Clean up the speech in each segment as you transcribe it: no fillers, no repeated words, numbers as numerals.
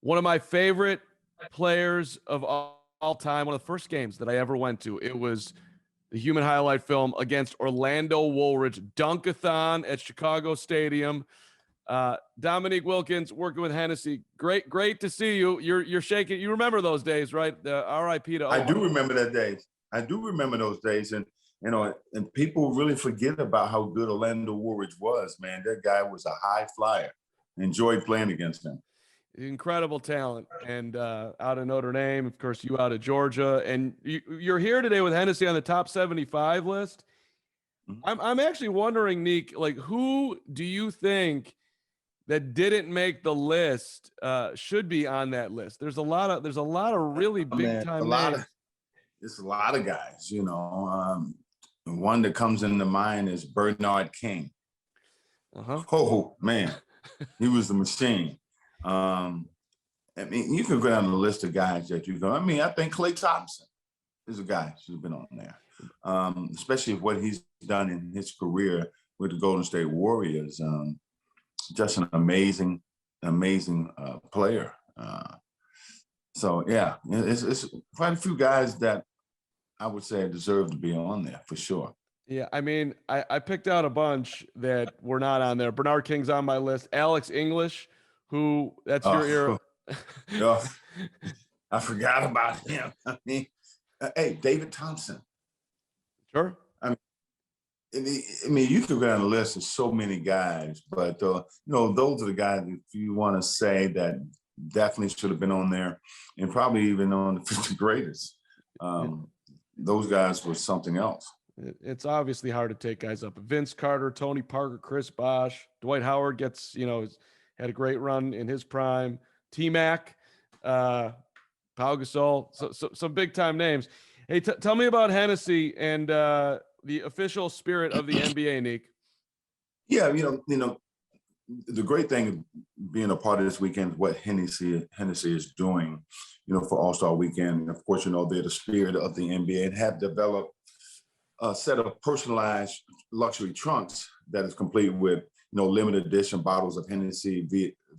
One of my favorite players of all time, one of the first games that I ever went to. It was the human highlight film against Orlando Woolridge, Dunkathon at Chicago Stadium. Dominique Wilkins working with Hennessy. Great to see you. You're shaking. You remember those days, right? The RIP to I do remember that days. I do remember those days, and and people really forget about how good Orlando Woolridge was. Man, that guy was a high flyer. Enjoyed playing against him. Incredible talent, and out of Notre Dame, of course, you out of Georgia, and you're here today with Hennessy on the top 75 list. I'm actually wondering, Nick, like, who do you think that didn't make the list should be on that list? There's a lot of really big time names. It's a lot of guys, one that comes into mind is Bernard King. Oh man, he was the machine. I mean, you can go down the list of guys that you go. I mean, I think Klay Thompson is a guy who's been on there, especially what he's done in his career with the Golden State Warriors. Just an amazing player. So yeah, it's quite a few guys that I would say deserve to be on there for sure. Yeah, I mean, I picked out a bunch that were not on there. Bernard King's on my list. Alex English, who that's your era. I forgot about him. I mean, hey, David Thompson. Sure. I mean, you could go down the list of so many guys, but those are the guys if you want to say that definitely should have been on there, and probably even on the 50 greatest. Those guys were something else. It's obviously hard to take guys up. Vince Carter, Tony Parker, Chris Bosh, Dwight Howard gets, had a great run in his prime. T-Mac, Pau Gasol, so some big time names. Hey, tell me about Hennessy and the official spirit of the NBA, Nick. Yeah, the great thing of being a part of this weekend is what Hennessy is doing, for All-Star Weekend. And of course, they're the spirit of the NBA and have developed a set of personalized luxury trunks that is complete with, limited edition bottles of Hennessy,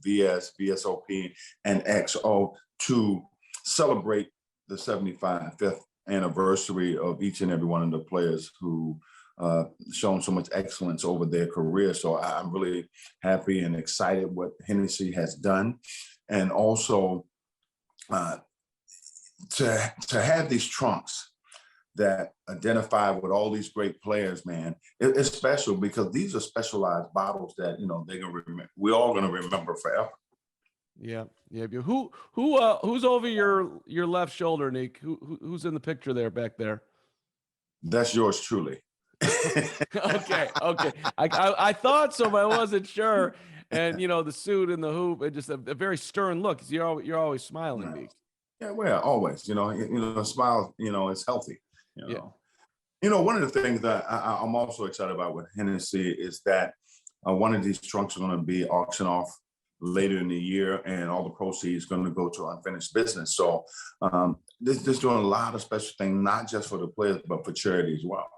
VS, VSOP, and XO to celebrate the 75th anniversary of each and every one of the players who shown so much excellence over their career. So I'm really happy and excited what Hennessy has done. And also to have these trunks that identify with all these great players, man, it's special because these are specialized bottles that, we're all going to remember forever. Yeah. Who's over your left shoulder, Nick? Who's in the picture there back there? That's yours truly. Okay. I thought so, but I wasn't sure. And the suit and the hoop, and just a very stern look. You're always smiling, Nick. Yeah, well, always. Smile. It's healthy. One of the things that I'm also excited about with Hennessy is that one of these trunks are going to be auctioned off later in the year, and all the proceeds going to go to unfinished business. So this doing a lot of special things, not just for the players, but for charity as well.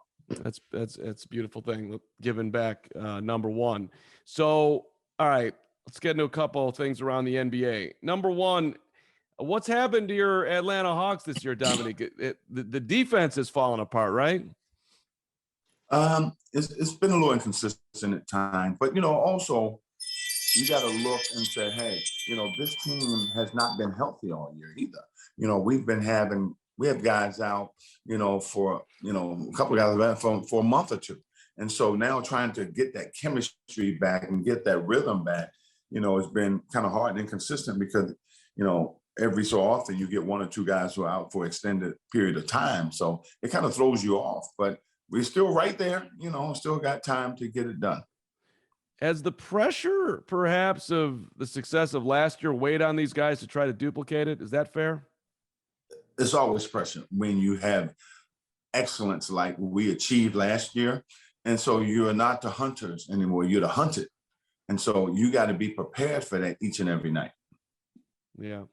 That's a beautiful thing, giving back, number one. So, all right, let's get into a couple of things around the NBA. Number one, what's happened to your Atlanta Hawks this year, Dominique? The defense has fallen apart, right? It's been a little inconsistent at times, but also you got to look and say, hey, this team has not been healthy all year either. We have guys out, for a couple of guys for a month or two, and so now trying to get that chemistry back and get that rhythm back, has been kind of hard and inconsistent because every so often you get one or two guys who are out for extended period of time. So it kind of throws you off, but we're still right there, still got time to get it done. Has the pressure perhaps of the success of last year weighed on these guys to try to duplicate it? Is that fair? It's always pressure when you have excellence like we achieved last year. And so you're not the hunters anymore, you're the hunted. And so you got to be prepared for that each and every night. Yeah.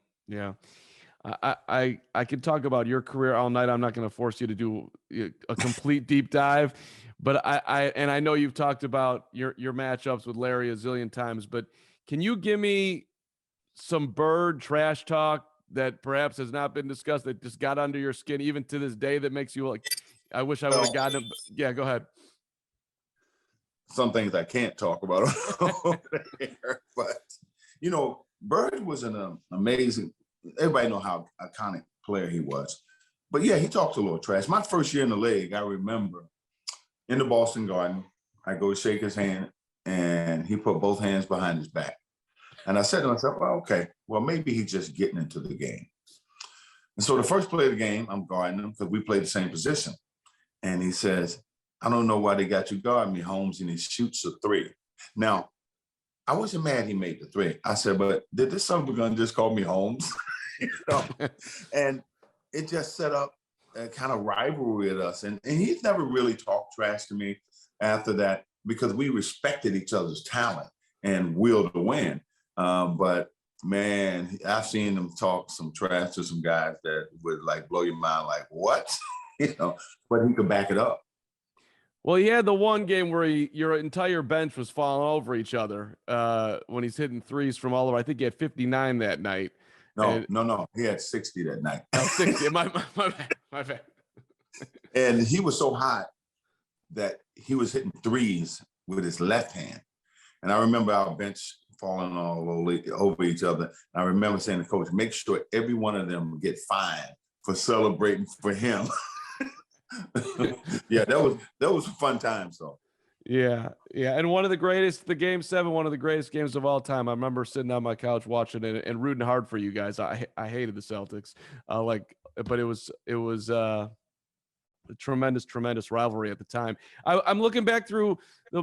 I could talk about your career all night. I'm not going to force you to do a complete deep dive, but I know you've talked about your matchups with Larry a zillion times, but can you give me some Bird trash talk that perhaps has not been discussed that just got under your skin even to this day that makes you like, I wish I would have gotten him. Yeah, go ahead. Some things I can't talk about over there, but Bird was an amazing. Everybody know how iconic player he was, but yeah, he talks a little trash. My first year in the league, I remember in the Boston Garden, I go shake his hand, and he put both hands behind his back, and I said to myself, "Well, okay, well maybe he's just getting into the game." And so the first play of the game, I'm guarding him because we play the same position, and he says, "I don't know why they got you guarding me, Holmes," and he shoots a three. Now, I wasn't mad he made the three. I said, but did this son of a gun just call me Holmes? And it just set up a kind of rivalry with us. And he's never really talked trash to me after that because we respected each other's talent and will to win. But man, I've seen him talk some trash to some guys that would like blow your mind, like, what? But he could back it up. Well, he had the one game where your entire bench was falling over each other when he's hitting threes from all over. I think he had 59 that night. No. He had 60 that night. Oh, 60. My bad. And he was so hot that he was hitting threes with his left hand. And I remember our bench falling all over each other. I remember saying to coach, make sure every one of them get fined for celebrating for him. Yeah, that was a fun time. So yeah, and one of the greatest, the Game 7, one of the greatest games of all time. I remember sitting on my couch watching it and rooting hard for you guys. I hated the Celtics, but it was a tremendous rivalry at the time. I'm looking back through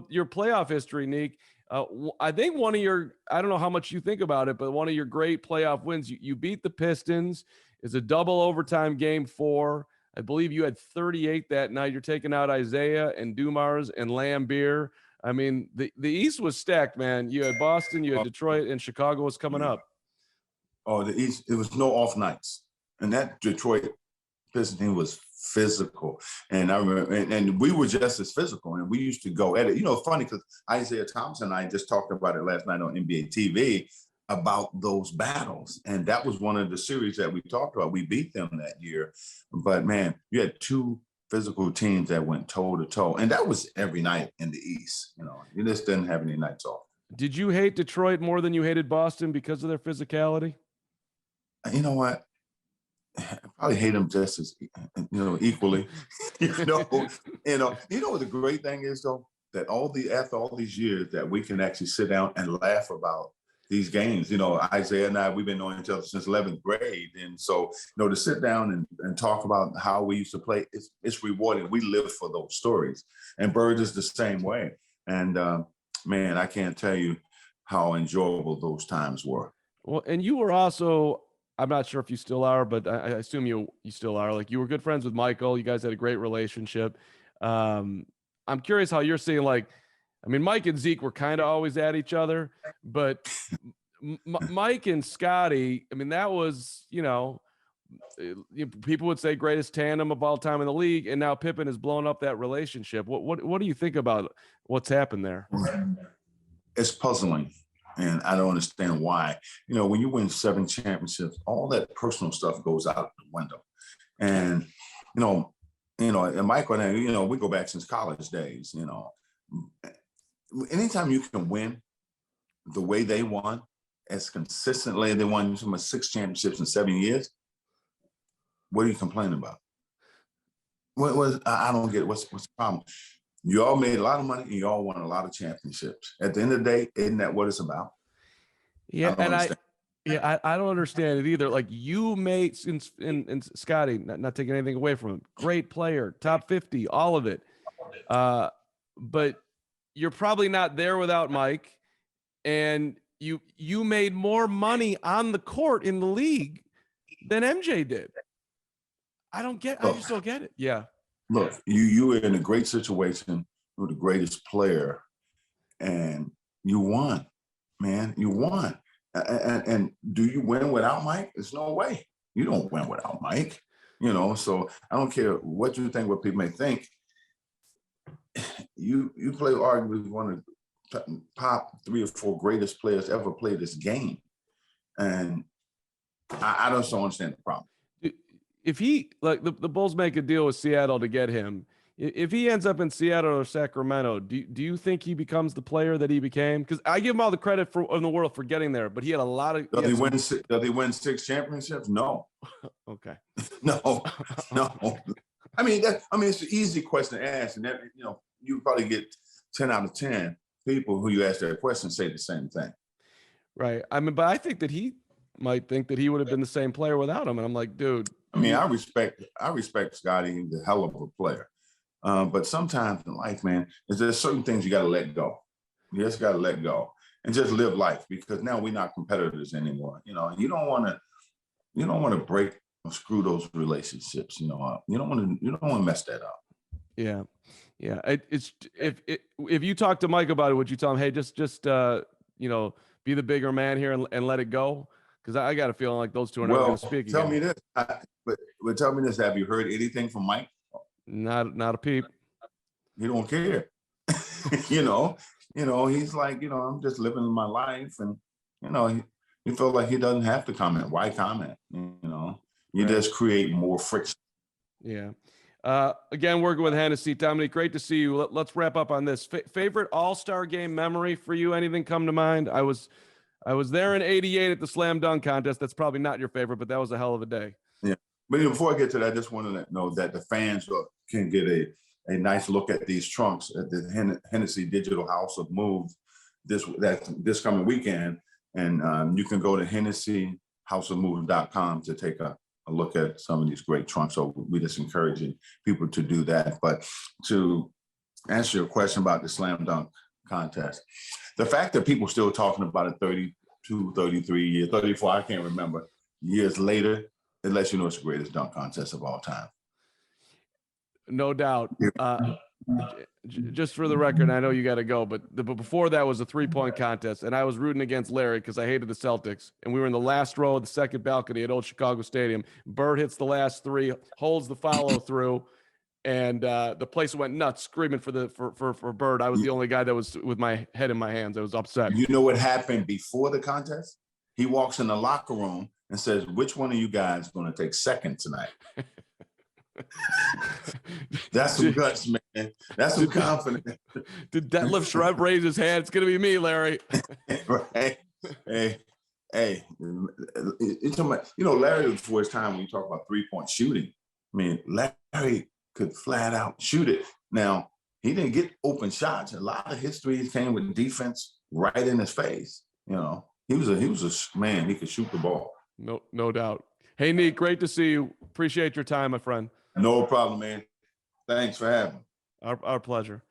your playoff history, Nick. I think one of your, I don't know how much you think about it, but one of your great playoff wins, you beat the Pistons. It's a double overtime Game 4. I believe you had 38 that night. You're taking out Isaiah and Dumars and Lambeer. I mean, the East was stacked, man. You had Boston, you had Detroit, and Chicago was coming up. Oh, the East, it was no off nights. And that Detroit Pistons team was physical. And I remember, and we were just as physical. And we used to go at it. Funny because Isaiah Thomas and I just talked about it last night on NBA TV about those battles. And that was one of the series that we talked about. We beat them that year. But man, you had two physical teams that went toe to toe. And that was every night in the East. You just didn't have any nights off. Did you hate Detroit more than you hated Boston because of their physicality? You know what? I probably hate them just as, equally. The great thing is though, that after all these years that we can actually sit down and laugh about these games. Isaiah and I, we've been knowing each other since 11th grade. And so, to sit down and talk about how we used to play, it's rewarding. We live for those stories. And Bird is the same way. And man, I can't tell you how enjoyable those times were. Well, and you were also, I'm not sure if you still are, but I assume you still are. Like, you were good friends with Michael. You guys had a great relationship. I'm curious how you're seeing, Mike and Zeke were kind of always at each other, but Mike and Scottie, that was, people would say greatest tandem of all time in the league, and now Pippen has blown up that relationship. What do you think about what's happened there? It's puzzling, and I don't understand why. When you win 7 championships, all that personal stuff goes out the window, and and Michael and I, we go back since college days. Anytime you can win the way they won, as consistently they won 6 championships in 7 years, what are you complaining about? I don't get it. What's the problem? You all made a lot of money and you all won a lot of championships. At the end of the day, isn't that what it's about? Yeah, I don't understand it either. Like, you made, and Scottie, not taking anything away from him, great player, top 50, all of it. But you're probably not there without Mike, and you made more money on the court in the league than MJ did. I just don't get it. Yeah. Look, you were in a great situation with the greatest player, and you won, man. You won. And do you win without Mike? There's no way. You don't win without Mike. So I don't care what you think, what people may think. You play arguably one of the top 3 or 4 greatest players ever played this game. And I just don't understand the problem. If he, like, the Bulls make a deal with Seattle to get him, if he ends up in Seattle or Sacramento, do you think he becomes the player that he became? Because I give him all the credit in the world for getting there, but he had a lot of. Does he win 6 championships? No. Okay. No. I mean, it's an easy question to ask, and that, you probably get 10 out of 10 people who you ask that question say the same thing. Right. I mean, but I think that he might think that he would have been the same player without him, and I'm like, dude. I mean, I respect Scottie, the hell of a player. But sometimes in life, man, there's certain things you got to let go. You just got to let go and just live life, because now we're not competitors anymore. And you don't want to break or screw those relationships. You don't want to mess that up. Yeah. Yeah. It's if you talk to Mike about it, would you tell him, hey, just be the bigger man here and let it go? Because I got a feeling like those two are not going to speak again. Tell me this. But tell me this. Have you heard anything from Mike? Not a peep. He don't care. He's like, I'm just living my life, and he felt like he doesn't have to comment. Why comment? You just create more friction. Yeah. Again, working with Hennessy. Dominique, great to see you. Let's wrap up on this. Favorite All-Star game memory for you? Anything come to mind? I was there in '88 at the slam dunk contest. That's probably not your favorite, but that was a hell of a day. Yeah. But before I get to that, I just want to know that the fans can get a nice look at these trunks at the Hennessy Digital House of Moves this coming weekend. And you can go to HennessyHouseOfMoves.com to take a look at some of these great trunks. So we just encouraging people to do that. But to answer your question about the slam dunk contest, the fact that people still talking about it 32, 33 years, 34, I can't remember, years later, it lets you know it's the greatest dunk contest of all time. No doubt. Just for the record, I know you got to go, but before that was a 3-point contest, and I was rooting against Larry because I hated the Celtics, and we were in the last row of the second balcony at Old Chicago Stadium. Bird hits the last 3, holds the follow through, and the place went nuts, screaming for Bird. I was the only guy that was with my head in my hands. I was upset. You know what happened before the contest? He walks in the locker room and says, "Which one of you guys is going to take second tonight?" That's some guts, man. That's some confidence. Did Detlef Schrempf raise his hand? It's going to be me, Larry. Right. Hey. Larry, before his time, when you talk about 3-point shooting, I mean, Larry could flat out shoot it. Now, he didn't get open shots. A lot of history came with defense right in his face. He was a man. He could shoot the ball. No doubt. Hey, Nick, great to see you. Appreciate your time, my friend. No problem, man. Thanks for having me. Our pleasure.